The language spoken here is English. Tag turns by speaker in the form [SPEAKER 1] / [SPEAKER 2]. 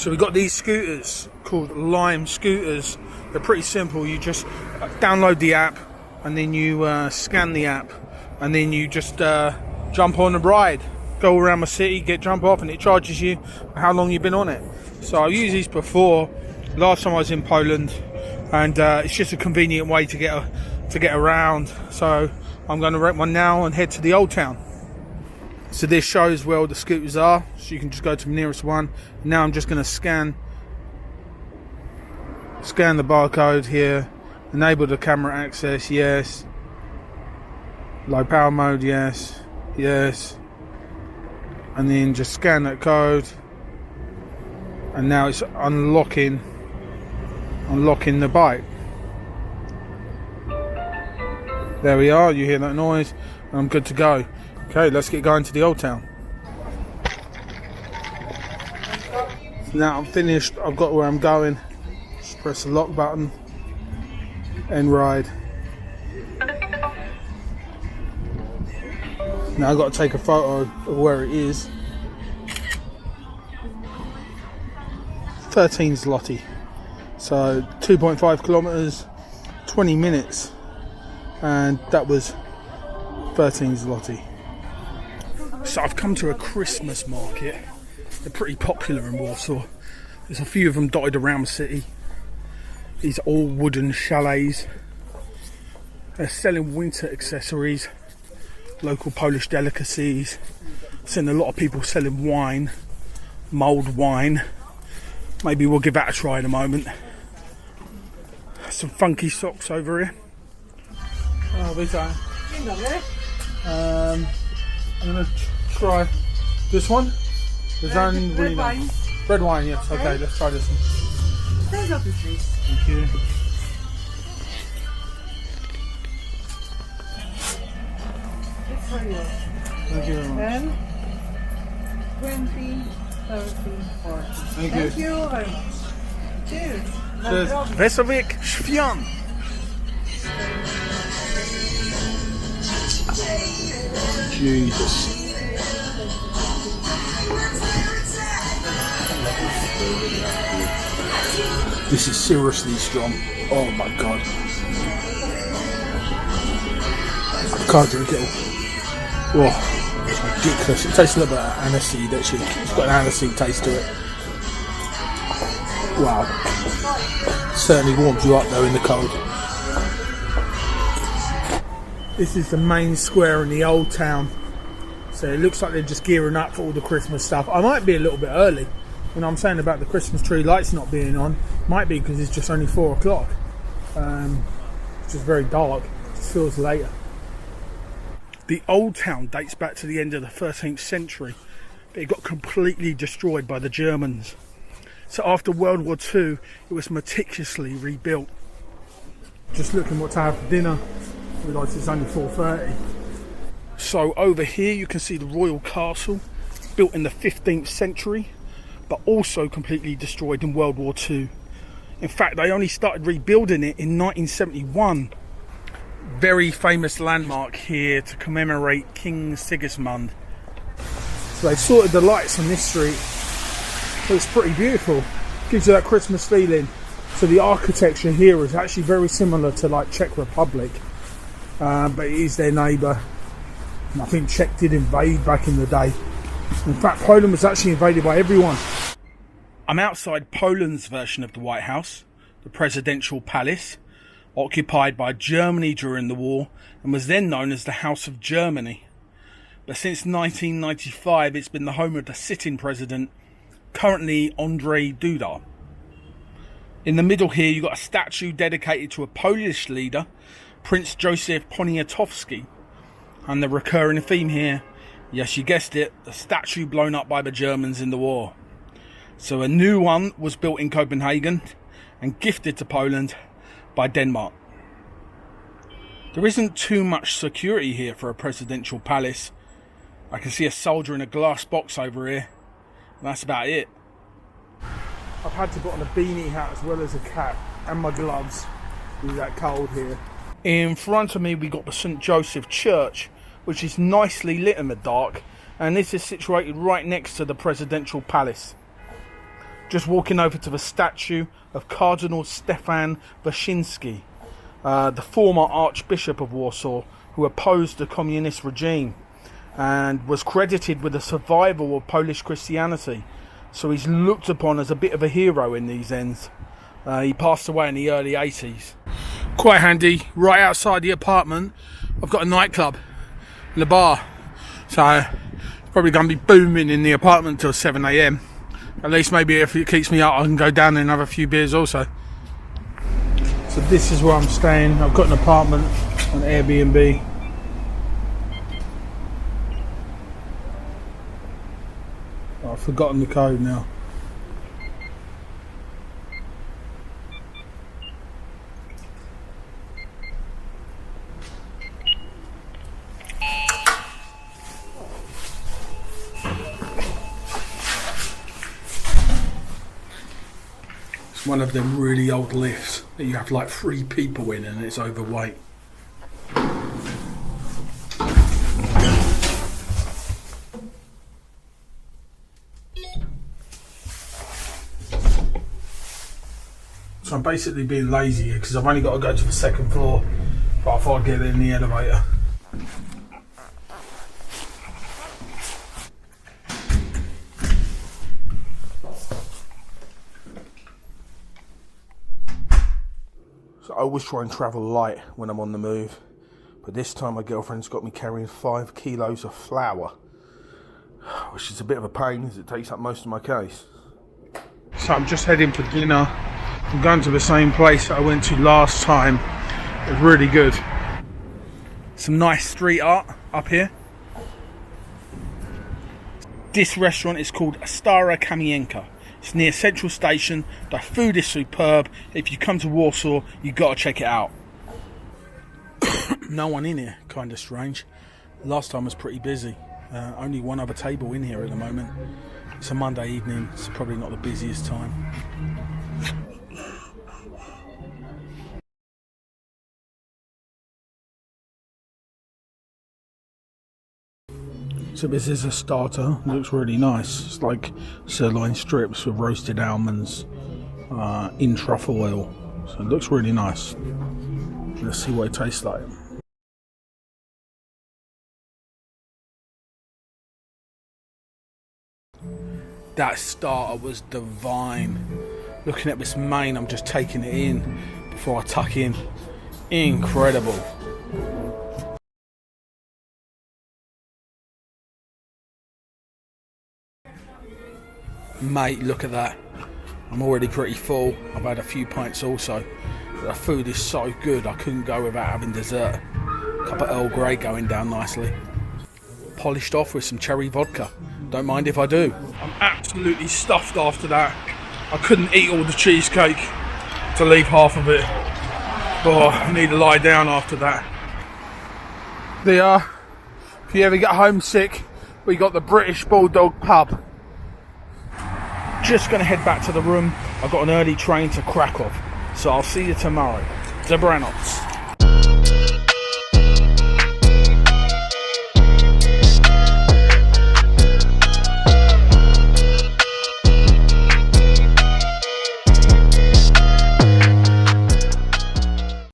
[SPEAKER 1] So we've got these scooters called Lime scooters. They're pretty simple. You just download the app and then you scan the app and then you just jump on a ride. Go around the city, jump off, and it charges you how long you've been on it. So I've used these before. Last time I was in Poland, and it's just a convenient way to get around. So I'm going to rent one now and head to the old town. So this shows where all the scooters are, so you can just go to the nearest one. Now I'm just going to scan the barcode here, enable the camera access, yes. Low power mode, yes, yes. And then just scan that code, and now it's unlocking the bike. There we are, you hear that noise, and I'm good to go. Okay, let's get going to the old town. Now I'm finished, I've got where I'm going. Just press the lock button and ride. Now I've got to take a photo of where it is. 13 zloty. So 2.5 kilometers, 20 minutes. And that was 13 zloty. So I've come to a Christmas market. They're pretty popular in Warsaw. There's a few of them dotted around the city. These are all wooden chalets. They're selling winter accessories, local Polish delicacies. I've seen a lot of people selling wine, mulled wine. Maybe we'll give that a try in a moment. Some funky socks over here. Oh, witaj. I'm going to try this one. The red wine. Red wine, yes. Okay, let's try this one. Thank you. Thank you very much.
[SPEAKER 2] 20, 30, 40.
[SPEAKER 1] Thank you.
[SPEAKER 2] Thank you very much. Cheers.
[SPEAKER 1] Cheers. Wesołych świąt. Jesus. This is seriously strong. Oh my god. I can't drink it all. Whoa, it's ridiculous. It tastes a little bit of aniseed actually. It's got an aniseed taste to it. Wow. Certainly warms you up though in the cold. This is the main square in the old town. So it looks like they're just gearing up for all the Christmas stuff. I might be a little bit early. You know, I'm saying about the Christmas tree lights not being on. Might be because it's just only 4 o'clock. It's just very dark. It feels later. The old town dates back to the end of the 13th century. But it got completely destroyed by the Germans. So after World War II, it was meticulously rebuilt. Just looking what to have for dinner. I realise it's only 4:30. So over here you can see the royal castle, built in the 15th century, but also completely destroyed in World War II. In fact, they only started rebuilding it in 1971. Very famous landmark here to commemorate King Sigismund. So they sorted the lights on this street. It's pretty beautiful. Gives you that Christmas feeling. So the architecture here is actually very similar to like Czech Republic, but it is their neighbour. And I think Czech did invade back in the day. In fact, Poland was actually invaded by everyone. I'm outside Poland's version of the White House, the presidential palace, occupied by Germany during the war and was then known as the House of Germany. But since 1995, it's been the home of the sitting president, currently Andrzej Duda. In the middle here, you've got a statue dedicated to a Polish leader, Prince Joseph Poniatowski. And the recurring theme here, yes, you guessed it, the statue blown up by the Germans in the war. So a new one was built in Copenhagen and gifted to Poland by Denmark. There isn't too much security here for a presidential palace. I can see a soldier in a glass box over here. And that's about it. I've had to put on a beanie hat as well as a cap and my gloves. It's that cold here. In front of me we got the St. Joseph Church, which is nicely lit in the dark, and this is situated right next to the presidential palace. Just walking over to the statue of Cardinal Stefan Wyszynski, the former Archbishop of Warsaw, who opposed the communist regime and was credited with the survival of Polish Christianity. So he's looked upon as a bit of a hero in these ends. He passed away in the early 80s. Quite handy, right outside the apartment, I've got a nightclub and a bar. So it's probably going to be booming in the apartment till 7 a.m. At least maybe if it keeps me up, I can go down and have a few beers also. So this is where I'm staying. I've got an apartment on Airbnb. Oh, I've forgotten the code now. It's one of them really old lifts that you have like 3 people in and it's overweight. So I'm basically being lazy here because I've only got to go to the 2nd floor, but I thought I'd get in the elevator. So I always try and travel light when I'm on the move, but this time my girlfriend's got me carrying 5 kilos of flour, which is a bit of a pain as it takes up most of my case. So I'm just heading for dinner. I'm going to the same place that I went to last time. It was really good. Some nice street art up here. This restaurant is called Stara Kamienica. It's near Central Station. The food is superb. If you come to Warsaw, you got to check it out. No one in here, kind of strange. Last time was pretty busy. Only one other table in here at the moment. It's a Monday evening. It's probably not the busiest time. So this is a starter. It looks really nice. It's like sirloin strips with roasted almonds in truffle oil. So it looks really nice. Let's see what it tastes like. That starter was divine. Looking at this main, I'm just taking it in before I tuck in. Incredible. Mate, look at that. I'm already pretty full. I've had a few pints also. But the food is so good, I couldn't go without having dessert. A cup of Earl Grey going down nicely. Polished off with some cherry vodka. Don't mind if I do. I'm absolutely stuffed after that. I couldn't eat all the cheesecake to leave half of it. Oh, I need to lie down after that. If you ever get homesick, we got the British Bulldog pub. Just going to head back to the room. I've got an early train to Krakow, so I'll see you tomorrow. Dobranoc.